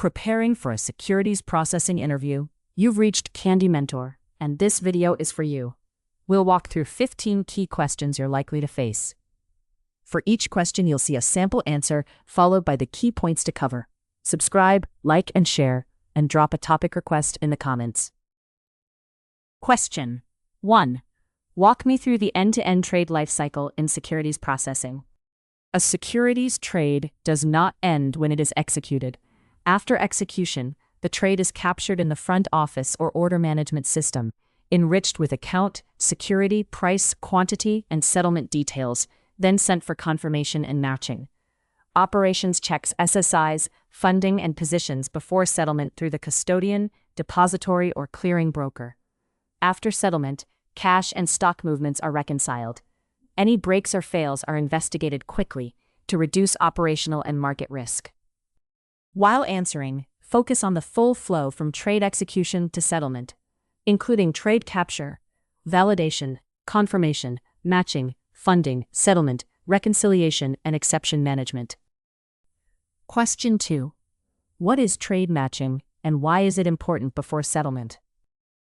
Preparing for a securities processing interview? You've reached Candy Mentor, and this video is for you. We'll walk through 15 key questions you're likely to face. For each question, you'll see a sample answer followed by the key points to cover. Subscribe, like, and share, and drop a topic request in the comments. Question 1. Walk me through the end-to-end trade lifecycle in securities processing. A securities trade does not end when it is executed. After execution, the trade is captured in the front office or order management system, enriched with account, security, price, quantity, and settlement details, then sent for confirmation and matching. Operations checks SSIs, funding, and positions before settlement through the custodian, depository, or clearing broker. After settlement, cash and stock movements are reconciled. Any breaks or fails are investigated quickly to reduce operational and market risk. While answering, focus on the full flow from trade execution to settlement, including trade capture, validation, confirmation, matching, funding, settlement, reconciliation, and exception management. Question 2. What is trade matching, and why is it important before settlement?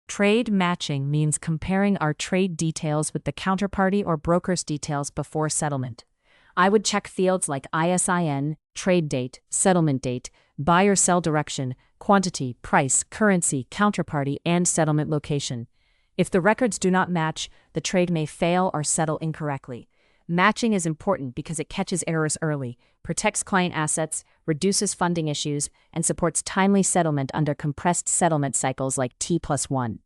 Trade matching means comparing our trade details with the counterparty or broker's details before settlement. I would check fields like ISIN, trade date, settlement date, buy or sell direction, quantity, price, currency, counterparty, and settlement location. If the records do not match, the trade may fail or settle incorrectly. Matching is important because it catches errors early, protects client assets, reduces funding issues, and supports timely settlement under compressed settlement cycles like T+1.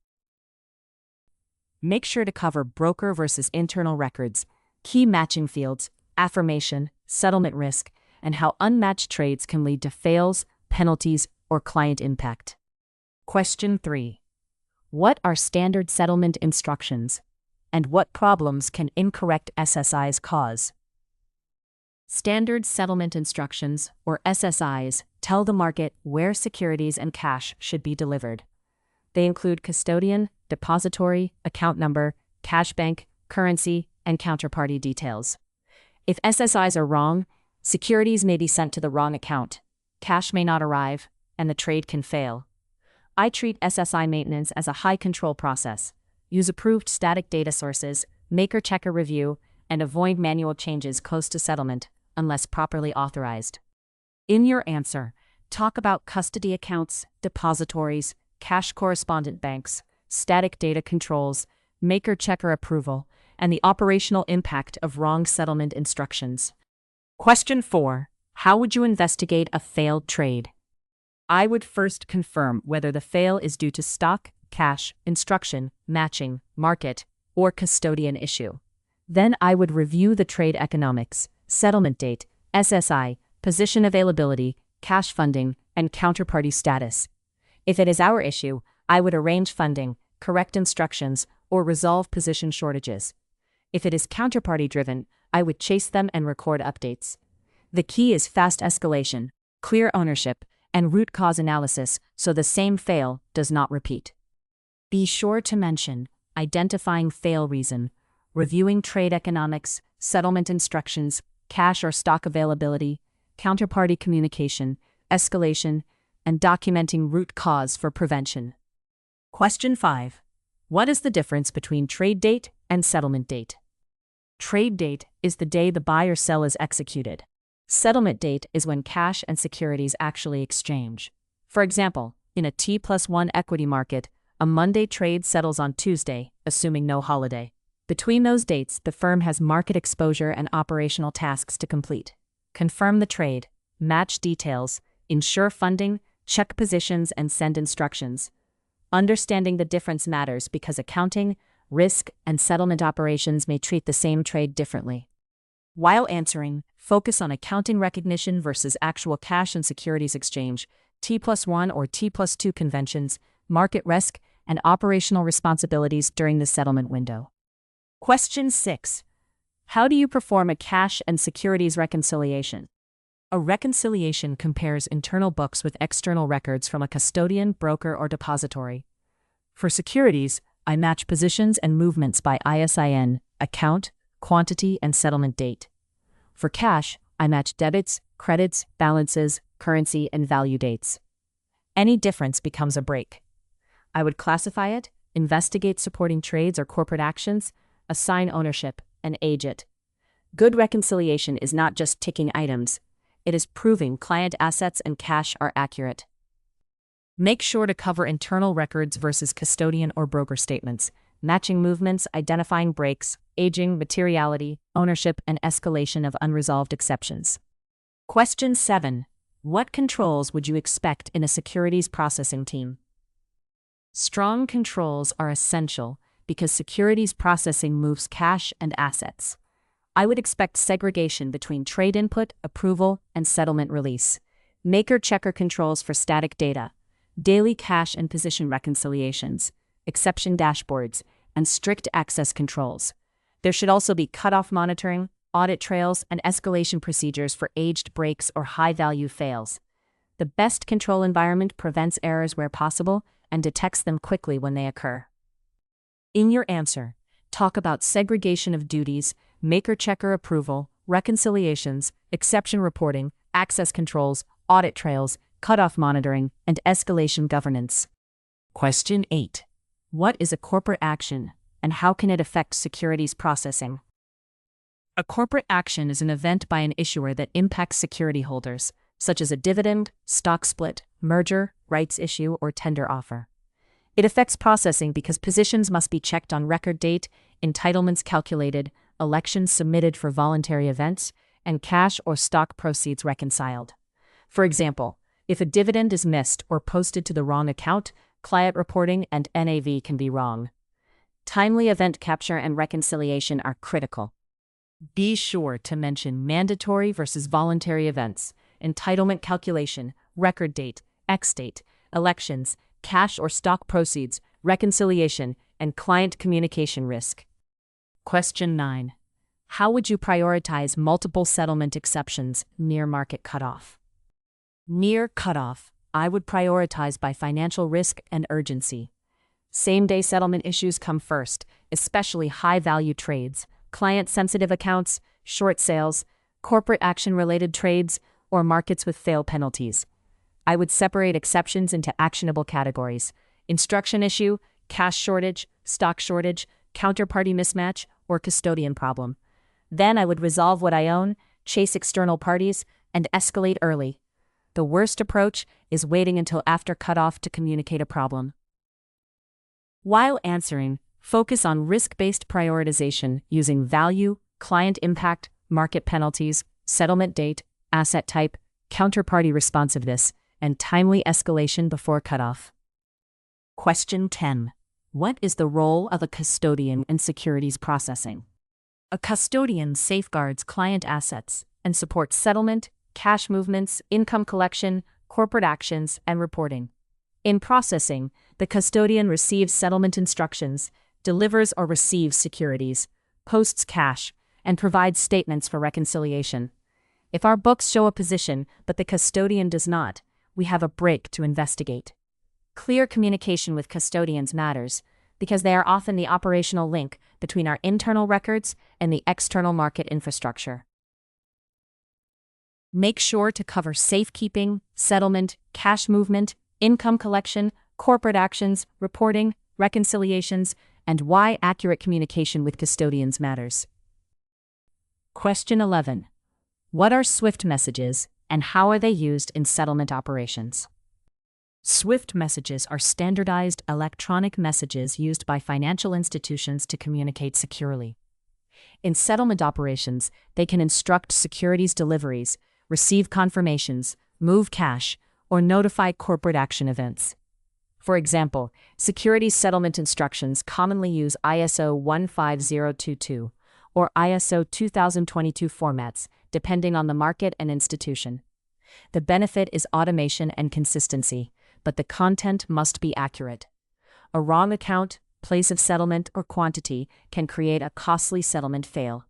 Make sure to cover broker versus internal records, key matching fields, affirmation, settlement risk, and how unmatched trades can lead to fails, penalties, or client impact. Question 3. What are standard settlement instructions, and what problems can incorrect SSIs cause? Standard settlement instructions, or SSIs, tell the market where securities and cash should be delivered. They include custodian, depository, account number, cash bank, currency, and counterparty details. If SSIs are wrong, securities may be sent to the wrong account, cash may not arrive, and the trade can fail. I treat SSI maintenance as a high-control process. Use approved static data sources, maker-checker review, and avoid manual changes close to settlement unless properly authorized. In your answer, talk about custody accounts, depositories, cash correspondent banks, static data controls, maker-checker approval, and the operational impact of wrong settlement instructions. Question 4. How would you investigate a failed trade? I would first confirm whether the fail is due to stock, cash, instruction, matching, market, or custodian issue. Then I would review the trade economics, settlement date, SSI, position availability, cash funding, and counterparty status. If it is our issue, I would arrange funding, correct instructions, or resolve position shortages. If it is counterparty-driven, I would chase them and record updates. The key is fast escalation, clear ownership, and root cause analysis so the same fail does not repeat. Be sure to mention identifying fail reason, reviewing trade economics, settlement instructions, cash or stock availability, counterparty communication, escalation, and documenting root cause for prevention. Question 5. What is the difference between trade date and settlement date? Trade date is the day the buy or sell is executed. Settlement date is when cash and securities actually exchange. For example, in a T+1 equity market, a Monday trade settles on Tuesday, assuming no holiday. Between those dates, the firm has market exposure and operational tasks to complete. Confirm the trade, match details, ensure funding, check positions, and send instructions. Understanding the difference matters because accounting, risk, and settlement operations may treat the same trade differently. While answering, focus on accounting recognition versus actual cash and securities exchange, T+1 or T+2 conventions, market risk, and operational responsibilities during the settlement window. Question 6. How do you perform a cash and securities reconciliation? A reconciliation compares internal books with external records from a custodian, broker, or depository. For securities, I match positions and movements by ISIN, account, quantity, and settlement date. For cash, I match debits, credits, balances, currency, and value dates. Any difference becomes a break. I would classify it, investigate supporting trades or corporate actions, assign ownership, and age it. Good reconciliation is not just ticking items. It is proving client assets and cash are accurate. Make sure to cover internal records versus custodian or broker statements, matching movements, identifying breaks, aging, materiality, ownership, and escalation of unresolved exceptions. Question 7. What controls would you expect in a securities processing team? Strong controls are essential because securities processing moves cash and assets. I would expect segregation between trade input, approval, and settlement release, maker-checker controls for static data, daily cash and position reconciliations, exception dashboards, and strict access controls. There should also be cutoff monitoring, audit trails, and escalation procedures for aged breaks or high-value fails. The best control environment prevents errors where possible and detects them quickly when they occur. In your answer, talk about segregation of duties, maker-checker approval, reconciliations, exception reporting, access controls, audit trails, cutoff monitoring, and escalation governance. Question 8. What is a corporate action, and how can it affect securities processing? A corporate action is an event by an issuer that impacts security holders, such as a dividend, stock split, merger, rights issue, or tender offer. It affects processing because positions must be checked on record date, entitlements calculated, elections submitted for voluntary events, and cash or stock proceeds reconciled. For example, if a dividend is missed or posted to the wrong account, client reporting and NAV can be wrong. Timely event capture and reconciliation are critical. Be sure to mention mandatory versus voluntary events, entitlement calculation, record date, ex-date, elections, cash or stock proceeds, reconciliation, and client communication risk. Question 9. How would you prioritize multiple settlement exceptions near market cutoff? Near cutoff, I would prioritize by financial risk and urgency. Same-day settlement issues come first, especially high-value trades, client-sensitive accounts, short sales, corporate action-related trades, or markets with fail penalties. I would separate exceptions into actionable categories: instruction issue, cash shortage, stock shortage, counterparty mismatch, or custodian problem. Then I would resolve what I own, chase external parties, and escalate early. The worst approach is waiting until after cutoff to communicate a problem. While answering, focus on risk-based prioritization using value, client impact, market penalties, settlement date, asset type, counterparty responsiveness, and timely escalation before cutoff. Question 10. What is the role of a custodian in securities processing? A custodian safeguards client assets and supports settlement, cash movements, income collection, corporate actions, and reporting. In processing, the custodian receives settlement instructions, delivers or receives securities, posts cash, and provides statements for reconciliation. If our books show a position but the custodian does not, we have a break to investigate. Clear communication with custodians matters because they are often the operational link between our internal records and the external market infrastructure. Make sure to cover safekeeping, settlement, cash movement, income collection, corporate actions, reporting, reconciliations, and why accurate communication with custodians matters. Question 11. What are SWIFT messages and how are they used in settlement operations? SWIFT messages are standardized electronic messages used by financial institutions to communicate securely. In settlement operations, they can instruct securities deliveries, receive confirmations, move cash, or notify corporate action events. For example, securities settlement instructions commonly use ISO 15022 or ISO 2022 formats, depending on the market and institution. The benefit is automation and consistency, but the content must be accurate. A wrong account, place of settlement, or quantity can create a costly settlement fail.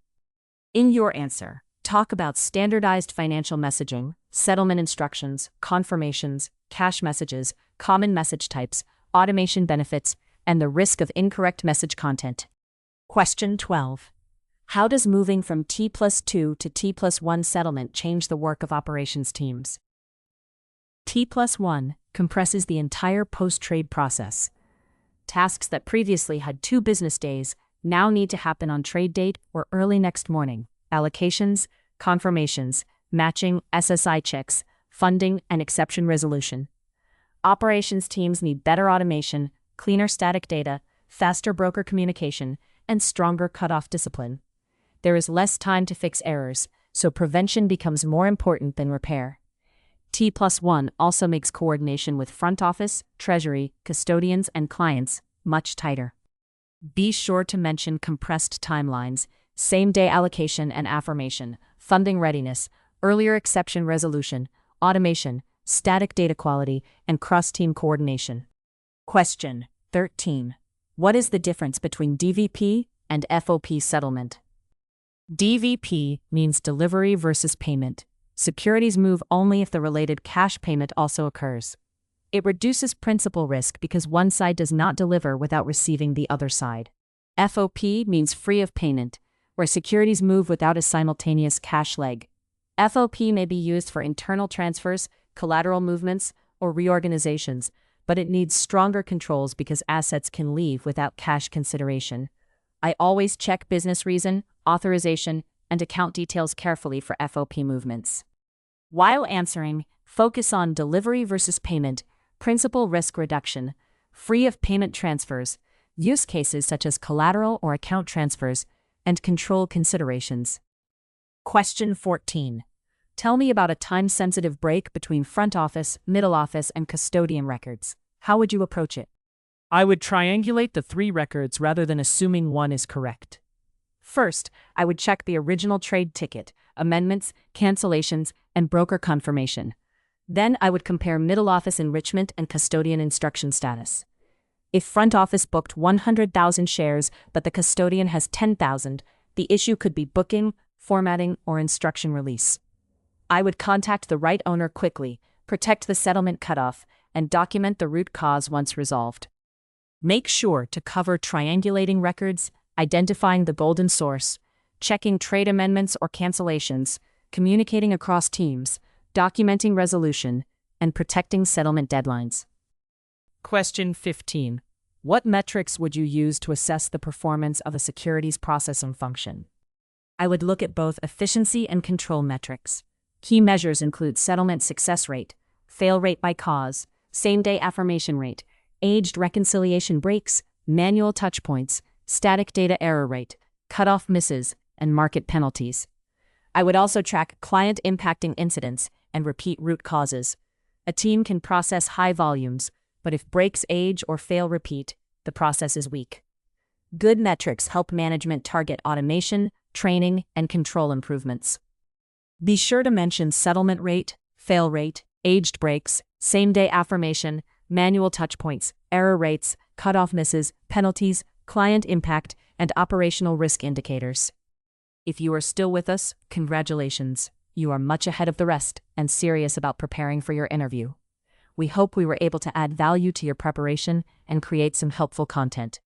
In your answer, talk about standardized financial messaging, settlement instructions, confirmations, cash messages, common message types, automation benefits, and the risk of incorrect message content. Question 12. How does moving from T+2 to T+1 settlement change the work of operations teams? T+1 compresses the entire post-trade process. Tasks that previously had 2 business days now need to happen on trade date or early next morning. Allocations, confirmations, matching, SSI checks, funding, and exception resolution. Operations teams need better automation, cleaner static data, faster broker communication, and stronger cutoff discipline. There is less time to fix errors, so prevention becomes more important than repair. T+1 also makes coordination with front office, treasury, custodians, and clients much tighter. Be sure to mention compressed timelines, same-day allocation and affirmation, funding readiness, earlier exception resolution, automation, static data quality, and cross-team coordination. Question 13. What is the difference between DVP and FOP settlement? DVP means delivery versus payment. Securities move only if the related cash payment also occurs. It reduces principal risk because one side does not deliver without receiving the other side. FOP means free of payment, where securities move without a simultaneous cash leg. FOP may be used for internal transfers, collateral movements, or reorganizations, but it needs stronger controls because assets can leave without cash consideration. I always check business reason, authorization, and account details carefully for FOP movements. While answering, focus on delivery versus payment, principal risk reduction, free of payment transfers, use cases such as collateral or account transfers, and control considerations. Question 14. Tell me about a time-sensitive break between front office, middle office, and custodian records. How would you approach it? I would triangulate the 3 records rather than assuming one is correct. First, I would check the original trade ticket, amendments, cancellations, and broker confirmation. Then I would compare middle office enrichment and custodian instruction status. If front office booked 100,000 shares but the custodian has 10,000, the issue could be booking, formatting, or instruction release. I would contact the right owner quickly, protect the settlement cutoff, and document the root cause once resolved. Make sure to cover triangulating records, identifying the golden source, checking trade amendments or cancellations, communicating across teams, documenting resolution, and protecting settlement deadlines. Question 15. What metrics would you use to assess the performance of a securities processing function? I would look at both efficiency and control metrics. Key measures include settlement success rate, fail rate by cause, same-day affirmation rate, aged reconciliation breaks, manual touchpoints, static data error rate, cutoff misses, and market penalties. I would also track client-impacting incidents and repeat root causes. A team can process high volumes, but if breaks age or fail repeat, the process is weak. Good metrics help management target automation, training, and control improvements. Be sure to mention settlement rate, fail rate, aged breaks, same-day affirmation, manual touchpoints, error rates, cutoff misses, penalties, client impact, and operational risk indicators. If you are still with us, congratulations. You are much ahead of the rest and serious about preparing for your interview. We hope we were able to add value to your preparation and create some helpful content.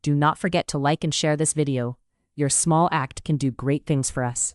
Do not forget to like and share this video. Your small act can do great things for us.